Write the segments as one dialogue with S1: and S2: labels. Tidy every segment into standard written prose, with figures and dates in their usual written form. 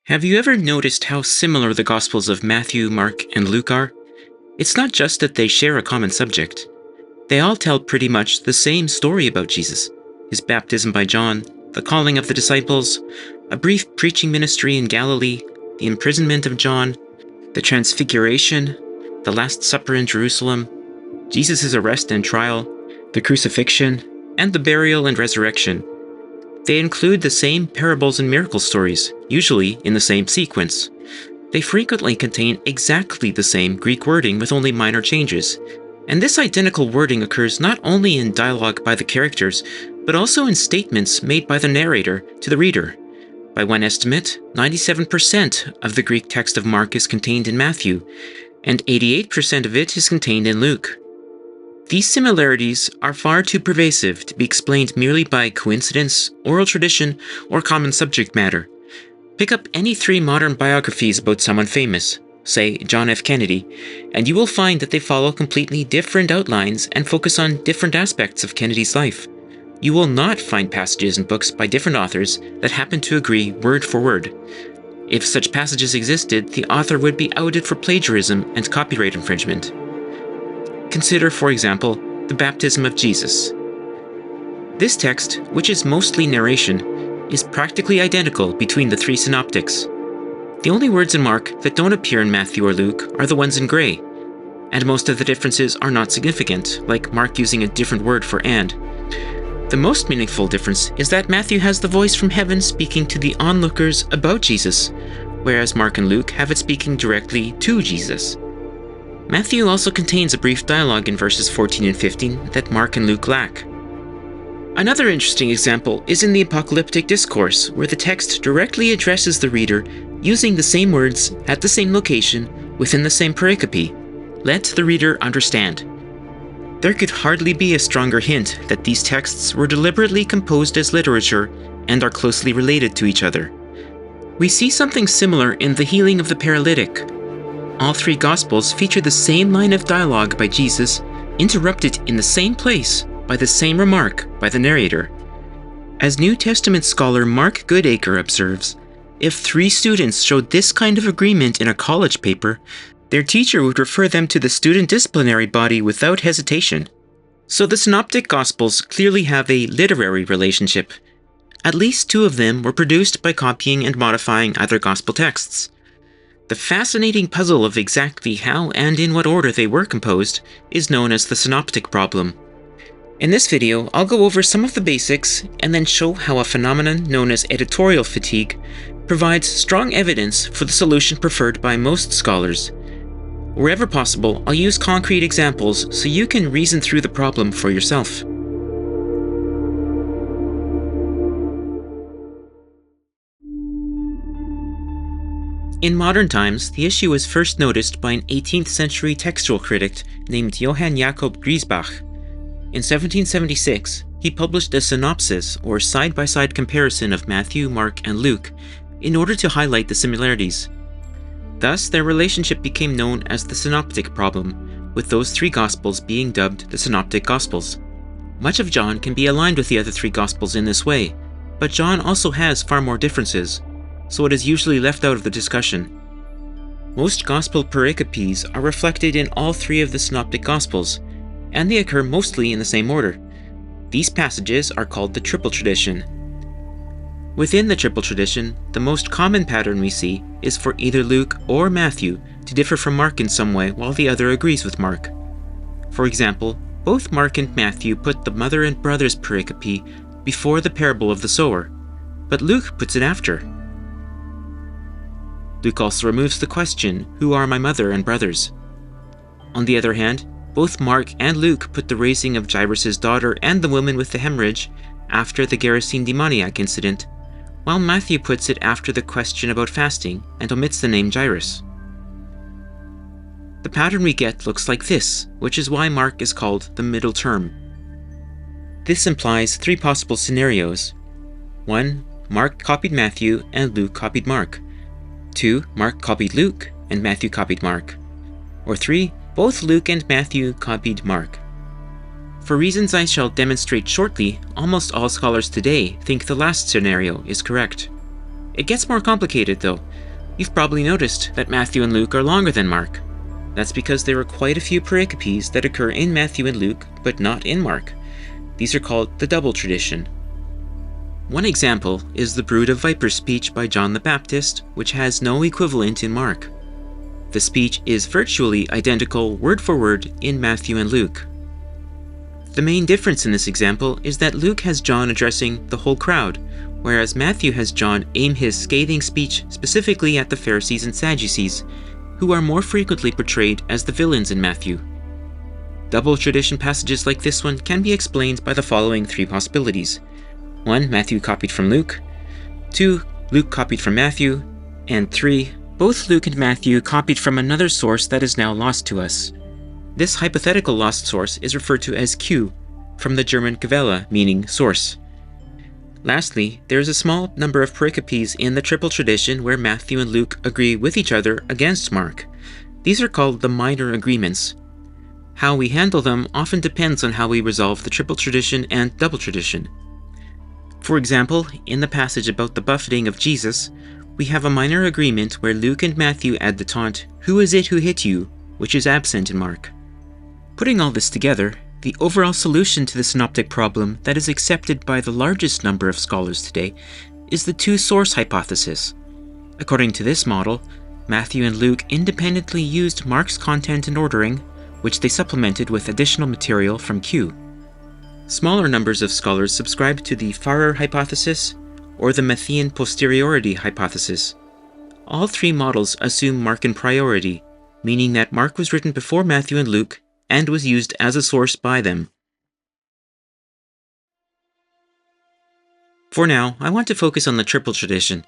S1: Have you ever noticed how similar the Gospels of Matthew, Mark, and Luke are? It's not just that they share a common subject. They all tell pretty much the same story about Jesus: his baptism by John, the calling of the disciples, a brief preaching ministry in Galilee, the imprisonment of John, the Transfiguration, the Last Supper in Jerusalem, Jesus' arrest and trial, the crucifixion, and the burial and resurrection. They include the same parables and miracle stories, usually in the same sequence. They frequently contain exactly the same Greek wording with only minor changes, and this identical wording occurs not only in dialogue by the characters, but also in statements made by the narrator to the reader. By one estimate, 97% of the Greek text of Mark is contained in Matthew, and 88% of it is contained in Luke. These similarities are far too pervasive to be explained merely by coincidence, oral tradition, or common subject matter. Pick up any three modern biographies about someone famous, say John F. Kennedy, and you will find that they follow completely different outlines and focus on different aspects of Kennedy's life. You will not find passages in books by different authors that happen to agree word for word. If such passages existed, the author would be outed for plagiarism and copyright infringement. Consider, for example, the baptism of Jesus. This text, which is mostly narration, is practically identical between the three synoptics. The only words in Mark that don't appear in Matthew or Luke are the ones in grey, and most of the differences are not significant, like Mark using a different word for "and." The most meaningful difference is that Matthew has the voice from heaven speaking to the onlookers about Jesus, whereas Mark and Luke have it speaking directly to Jesus. Matthew also contains a brief dialogue in verses 14 and 15 that Mark and Luke lack. Another interesting example is in the apocalyptic discourse, where the text directly addresses the reader using the same words at the same location within the same pericope. Let the reader understand. There could hardly be a stronger hint that these texts were deliberately composed as literature and are closely related to each other. We see something similar in the healing of the paralytic. All three Gospels feature the same line of dialogue by Jesus, interrupted in the same place by the same remark by the narrator. As New Testament scholar Mark Goodacre observes, if three students showed this kind of agreement in a college paper, their teacher would refer them to the student disciplinary body without hesitation. So the Synoptic Gospels clearly have a literary relationship. At least two of them were produced by copying and modifying other Gospel texts. The fascinating puzzle of exactly how and in what order they were composed is known as the Synoptic Problem. In this video, I'll go over some of the basics and then show how a phenomenon known as editorial fatigue provides strong evidence for the solution preferred by most scholars. Wherever possible, I'll use concrete examples so you can reason through the problem for yourself. In modern times, the issue was first noticed by an 18th century textual critic named Johann Jakob Griesbach. In 1776, he published a synopsis or side-by-side comparison of Matthew, Mark, and Luke in order to highlight the similarities. Thus, their relationship became known as the Synoptic Problem, with those three Gospels being dubbed the Synoptic Gospels. Much of John can be aligned with the other three Gospels in this way, but John also has far more differences, so it is usually left out of the discussion. Most Gospel pericopes are reflected in all three of the Synoptic Gospels, and they occur mostly in the same order. These passages are called the Triple Tradition. Within the Triple Tradition, the most common pattern we see is for either Luke or Matthew to differ from Mark in some way while the other agrees with Mark. For example, both Mark and Matthew put the mother and brothers pericope before the parable of the sower, but Luke puts it after. Luke also removes the question, "Who are my mother and brothers?" On the other hand, both Mark and Luke put the raising of Jairus' daughter and the woman with the hemorrhage after the Gerasene demoniac incident, while Matthew puts it after the question about fasting and omits the name Jairus. The pattern we get looks like this, which is why Mark is called the middle term. This implies three possible scenarios. 1. Mark copied Matthew and Luke copied Mark. 2. Mark copied Luke and Matthew copied Mark. Or 3. Both Luke and Matthew copied Mark. For reasons I shall demonstrate shortly, almost all scholars today think the last scenario is correct. It gets more complicated though. You've probably noticed that Matthew and Luke are longer than Mark. That's because there are quite a few pericopes that occur in Matthew and Luke, but not in Mark. These are called the double tradition. One example is the Brood of Vipers speech by John the Baptist, which has no equivalent in Mark. The speech is virtually identical word for word in Matthew and Luke. The main difference in this example is that Luke has John addressing the whole crowd, whereas Matthew has John aim his scathing speech specifically at the Pharisees and Sadducees, who are more frequently portrayed as the villains in Matthew. Double tradition passages like this one can be explained by the following three possibilities. 1. Matthew copied from Luke. 2. Luke copied from Matthew. And 3. Both Luke and Matthew copied from another source that is now lost to us. This hypothetical lost source is referred to as Q, from the German Quelle, meaning source. Lastly, there is a small number of pericopes in the triple tradition where Matthew and Luke agree with each other against Mark. These are called the minor agreements. How we handle them often depends on how we resolve the triple tradition and double tradition. For example, in the passage about the buffeting of Jesus, we have a minor agreement where Luke and Matthew add the taunt, "Who is it who hit you?" which is absent in Mark. Putting all this together, the overall solution to the synoptic problem that is accepted by the largest number of scholars today is the two-source hypothesis. According to this model, Matthew and Luke independently used Mark's content and ordering, which they supplemented with additional material from Q. Smaller numbers of scholars subscribe to the Farrer hypothesis or the Matthean posteriority hypothesis. All three models assume Markan Priority, meaning that Mark was written before Matthew and Luke and was used as a source by them. For now, I want to focus on the triple tradition.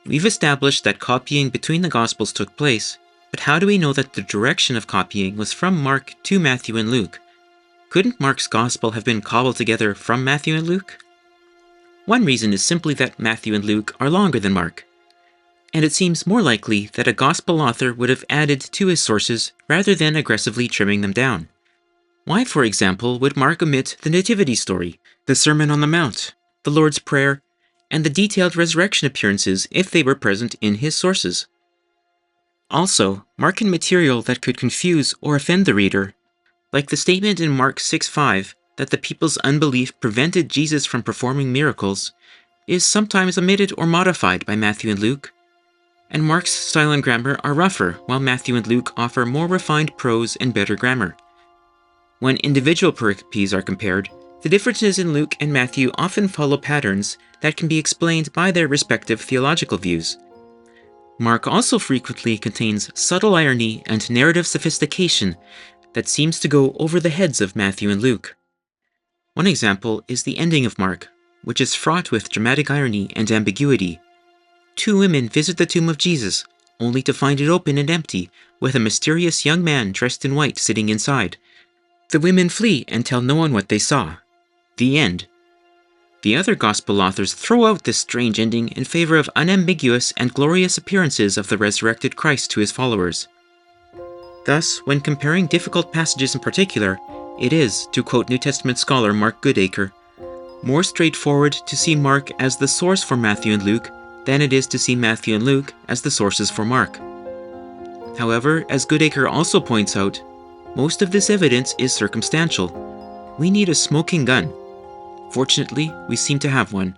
S1: We've established that copying between the Gospels took place, but how do we know that the direction of copying was from Mark to Matthew and Luke? Couldn't Mark's Gospel have been cobbled together from Matthew and Luke? One reason is simply that Matthew and Luke are longer than Mark, and it seems more likely that a Gospel author would have added to his sources rather than aggressively trimming them down. Why, for example, would Mark omit the Nativity story, the Sermon on the Mount, the Lord's Prayer, and the detailed resurrection appearances if they were present in his sources? Also, Mark in material that could confuse or offend the reader, like the statement in Mark 6:5 that the people's unbelief prevented Jesus from performing miracles, is sometimes omitted or modified by Matthew and Luke. And Mark's style and grammar are rougher, while Matthew and Luke offer more refined prose and better grammar. When individual pericopes are compared, the differences in Luke and Matthew often follow patterns that can be explained by their respective theological views. Mark also frequently contains subtle irony and narrative sophistication that seems to go over the heads of Matthew and Luke. One example is the ending of Mark, which is fraught with dramatic irony and ambiguity. Two women visit the tomb of Jesus, only to find it open and empty, with a mysterious young man dressed in white sitting inside. The women flee and tell no one what they saw. The end. The other Gospel authors throw out this strange ending in favor of unambiguous and glorious appearances of the resurrected Christ to his followers. Thus, when comparing difficult passages in particular, it is, to quote New Testament scholar Mark Goodacre, more straightforward to see Mark as the source for Matthew and Luke than it is to see Matthew and Luke as the sources for Mark. However, as Goodacre also points out, most of this evidence is circumstantial. We need a smoking gun. Fortunately, we seem to have one.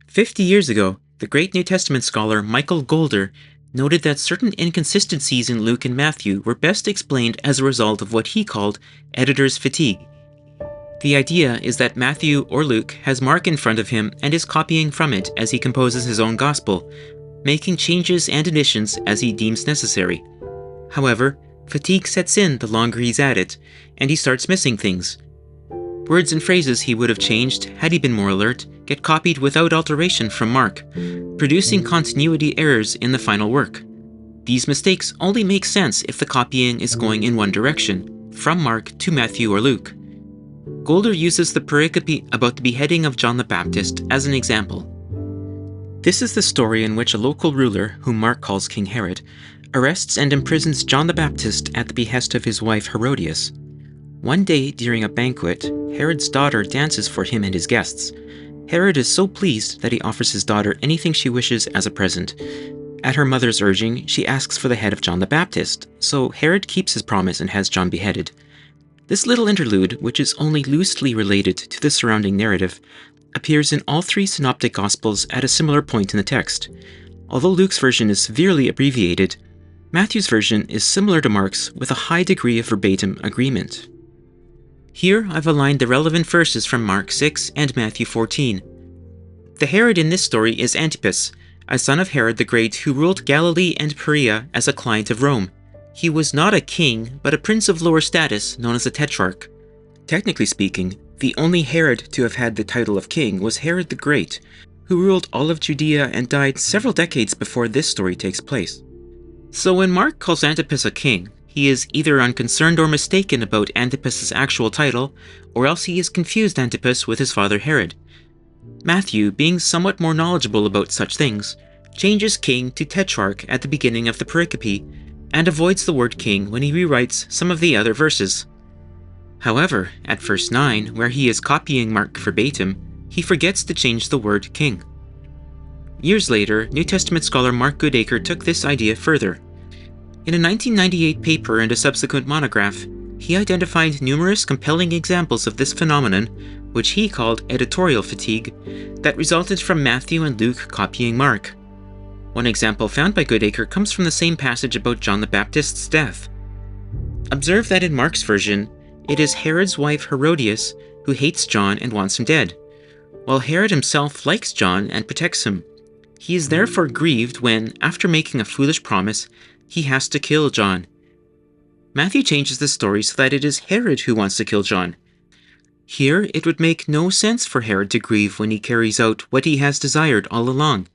S1: "50 years ago, the great New Testament scholar Michael Goulder noted that certain inconsistencies in Luke and Matthew were best explained as a result of what he called editor's fatigue. The idea is that Matthew or Luke has Mark in front of him and is copying from it as he composes his own gospel, making changes and additions as he deems necessary. However, fatigue sets in the longer he's at it, and he starts missing things. Words and phrases he would have changed had he been more alert get copied without alteration from Mark, producing continuity errors in the final work. These mistakes only make sense if the copying is going in one direction, from Mark to Matthew or Luke. Goulder uses the pericope about the beheading of John the Baptist as an example. This is the story in which a local ruler, whom Mark calls King Herod, arrests and imprisons John the Baptist at the behest of his wife Herodias. One day, during a banquet, Herod's daughter dances for him and his guests. Herod is so pleased that he offers his daughter anything she wishes as a present. At her mother's urging, she asks for the head of John the Baptist, so Herod keeps his promise and has John beheaded. This little interlude, which is only loosely related to the surrounding narrative, appears in all three Synoptic Gospels at a similar point in the text. Although Luke's version is severely abbreviated, Matthew's version is similar to Mark's with a high degree of verbatim agreement. Here I've aligned the relevant verses from Mark 6 and Matthew 14. The Herod in this story is Antipas, a son of Herod the Great who ruled Galilee and Perea as a client of Rome. He was not a king, but a prince of lower status known as a tetrarch. Technically speaking, the only Herod to have had the title of king was Herod the Great, who ruled all of Judea and died several decades before this story takes place. So when Mark calls Antipas a king, he is either unconcerned or mistaken about Antipas's actual title, or else he has confused Antipas with his father Herod. Matthew, being somewhat more knowledgeable about such things, changes king to tetrarch at the beginning of the pericope, and avoids the word king when he rewrites some of the other verses. However, at verse 9, where he is copying Mark verbatim, he forgets to change the word king. Years later, New Testament scholar Mark Goodacre took this idea further. In a 1998 paper and a subsequent monograph, he identified numerous compelling examples of this phenomenon, which he called editorial fatigue, that resulted from Matthew and Luke copying Mark. One example found by Goodacre comes from the same passage about John the Baptist's death. Observe that in Mark's version, it is Herod's wife Herodias who hates John and wants him dead, while Herod himself likes John and protects him. He is therefore grieved when, after making a foolish promise, he has to kill John. Matthew changes the story so that it is Herod who wants to kill John. Here, it would make no sense for Herod to grieve when he carries out what he has desired all along.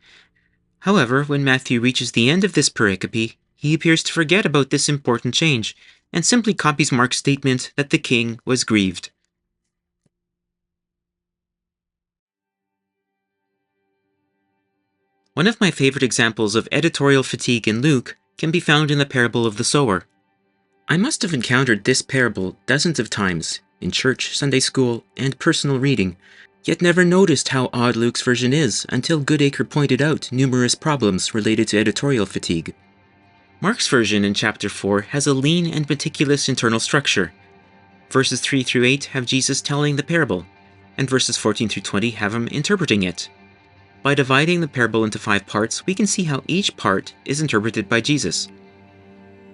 S1: However, when Matthew reaches the end of this pericope, he appears to forget about this important change, and simply copies Mark's statement that the king was grieved. One of my favorite examples of editorial fatigue in Luke can be found in the parable of the sower. I must have encountered this parable dozens of times, in church, Sunday school, and personal reading, yet never noticed how odd Luke's version is until Goodacre pointed out numerous problems related to editorial fatigue. Mark's version in chapter 4 has a lean and meticulous internal structure. Verses 3 through 8 have Jesus telling the parable, and verses 14 through 20 have him interpreting it. By dividing the parable into 5 parts, we can see how each part is interpreted by Jesus.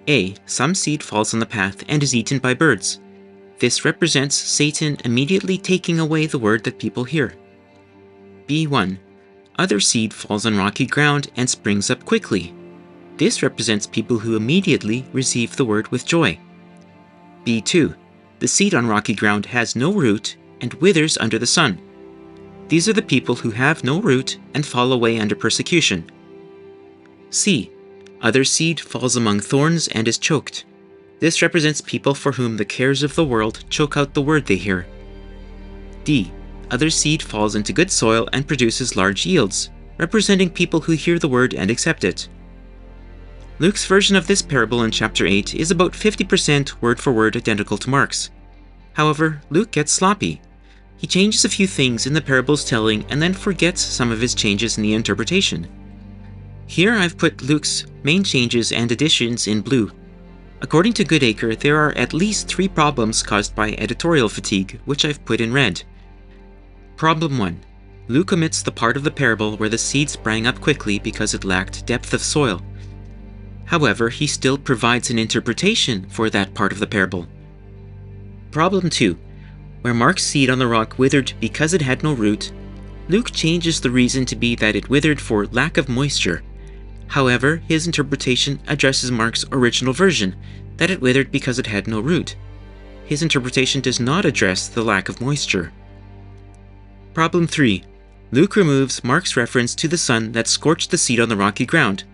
S1: A. Some seed falls on the path and is eaten by birds. This represents Satan immediately taking away the word that people hear. B1. Other seed falls on rocky ground and springs up quickly. This represents people who immediately receive the word with joy. B2. The seed on rocky ground has no root and withers under the sun. These are the people who have no root and fall away under persecution. C. Other seed falls among thorns and is choked. This represents people for whom the cares of the world choke out the word they hear. D. Other seed falls into good soil and produces large yields, representing people who hear the word and accept it. Luke's version of this parable in chapter 8 is about 50% word for word identical to Mark's. However, Luke gets sloppy. He changes a few things in the parable's telling and then forgets some of his changes in the interpretation. Here I've put Luke's main changes and additions in blue. According to Goodacre, there are at least 3 problems caused by editorial fatigue, which I've put in red. Problem 1. Luke omits the part of the parable where the seed sprang up quickly because it lacked depth of soil. However, he still provides an interpretation for that part of the parable. Problem 2. Where Mark's seed on the rock withered because it had no root, Luke changes the reason to be that it withered for lack of moisture. However, his interpretation addresses Mark's original version, that it withered because it had no root. His interpretation does not address the lack of moisture. Problem 3. Luke removes Mark's reference to the sun that scorched the seed on the rocky ground,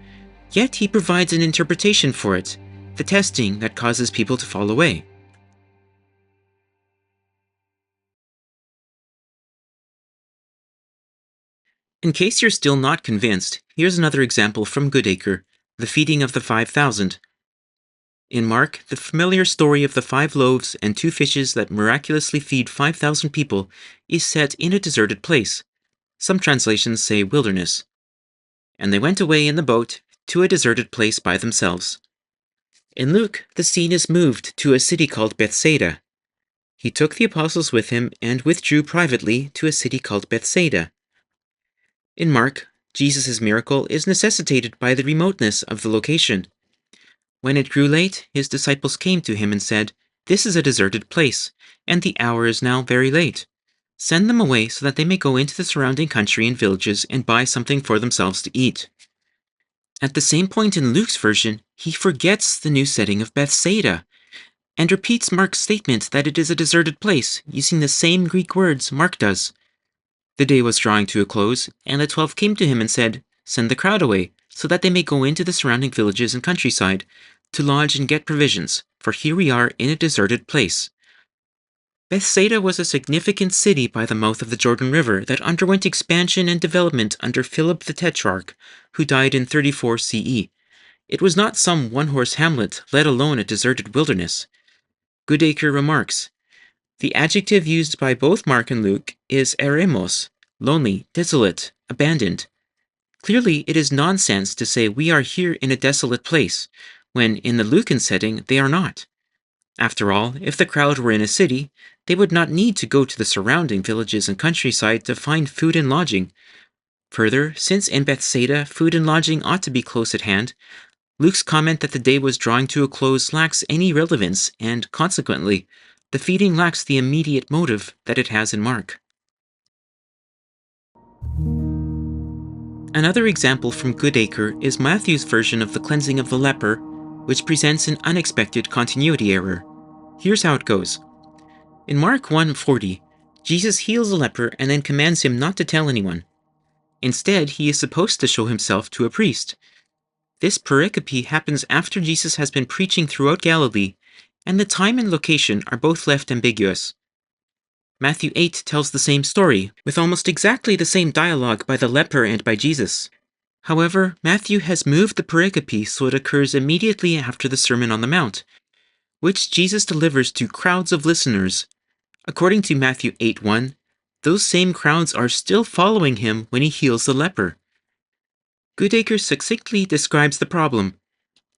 S1: yet he provides an interpretation for it, the testing that causes people to fall away. In case you're still not convinced, here's another example from Goodacre, the feeding of the 5,000. In Mark, the familiar story of the 5 loaves and 2 fishes that miraculously feed 5,000 people is set in a deserted place. Some translations say wilderness. And they went away in the boat to a deserted place by themselves. In Luke, the scene is moved to a city called Bethsaida. He took the apostles with him and withdrew privately to a city called Bethsaida. In Mark, Jesus' miracle is necessitated by the remoteness of the location. When it grew late, his disciples came to him and said, "This is a deserted place, and the hour is now very late. Send them away so that they may go into the surrounding country and villages and buy something for themselves to eat." At the same point in Luke's version, he forgets the new setting of Bethsaida and repeats Mark's statement that it is a deserted place, using the same Greek words Mark does. The day was drawing to a close, and the 12 came to him and said, "Send the crowd away, so that they may go into the surrounding villages and countryside, to lodge and get provisions, for here we are in a deserted place." Bethsaida was a significant city by the mouth of the Jordan River that underwent expansion and development under Philip the Tetrarch, who died in 34 CE. It was not some one-horse hamlet, let alone a deserted wilderness. Goodacre remarks, "The adjective used by both Mark and Luke is eremos, lonely, desolate, abandoned. Clearly, it is nonsense to say we are here in a desolate place, when in the Lucan setting they are not. After all, if the crowd were in a city, they would not need to go to the surrounding villages and countryside to find food and lodging. Further, since in Bethsaida food and lodging ought to be close at hand, Luke's comment that the day was drawing to a close lacks any relevance, and consequently, the feeding lacks the immediate motive that it has in Mark. Another example from Goodacre is Matthew's version of the cleansing of the leper, which presents an unexpected continuity error. Here's how it goes. In Mark 1:40, Jesus heals a leper and then commands him not to tell anyone. Instead, he is supposed to show himself to a priest. This pericope happens after Jesus has been preaching throughout Galilee, and the time and location are both left ambiguous. Matthew 8 tells the same story, with almost exactly the same dialogue by the leper and by Jesus. However, Matthew has moved the pericope so it occurs immediately after the Sermon on the Mount, which Jesus delivers to crowds of listeners. According to Matthew 8:1, those same crowds are still following him when he heals the leper. Goodacre succinctly describes the problem.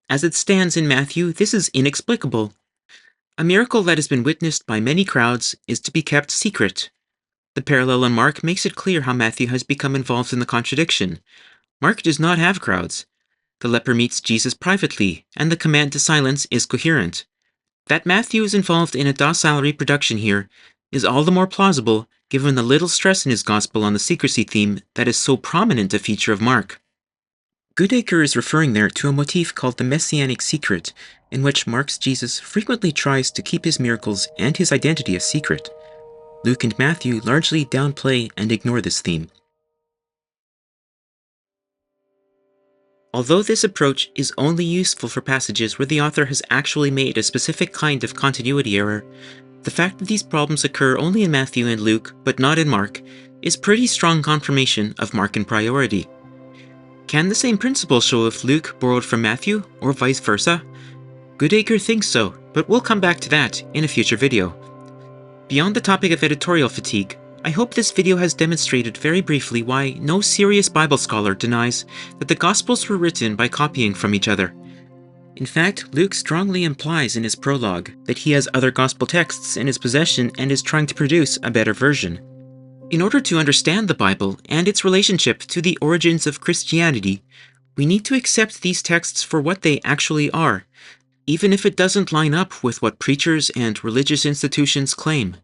S1: As it stands in Matthew, this is inexplicable. A miracle that has been witnessed by many crowds is to be kept secret. The parallel in Mark makes it clear how Matthew has become involved in the contradiction. Mark does not have crowds. The leper meets Jesus privately, and the command to silence is coherent. That Matthew is involved in a docile reproduction here is all the more plausible given the little stress in his gospel on the secrecy theme that is so prominent a feature of Mark. Goodacre is referring there to a motif called the Messianic secret, in which Mark's Jesus frequently tries to keep his miracles and his identity a secret. Luke and Matthew largely downplay and ignore this theme. Although this approach is only useful for passages where the author has actually made a specific kind of continuity error, the fact that these problems occur only in Matthew and Luke, but not in Mark, is pretty strong confirmation of Markan priority. Can the same principle show if Luke borrowed from Matthew, or vice versa? Goodacre thinks so, but we'll come back to that in a future video. Beyond the topic of editorial fatigue, I hope this video has demonstrated very briefly why no serious Bible scholar denies that the Gospels were written by copying from each other. In fact, Luke strongly implies in his prologue that he has other Gospel texts in his possession and is trying to produce a better version. In order to understand the Bible and its relationship to the origins of Christianity, we need to accept these texts for what they actually are, even if it doesn't line up with what preachers and religious institutions claim.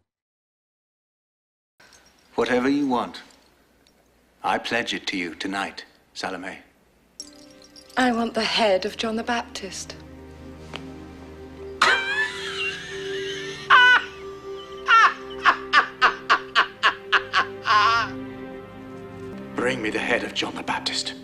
S2: Whatever you want, I pledge it to you tonight, Salome.
S3: I want the head of John the Baptist.
S2: Bring me the head of John the Baptist.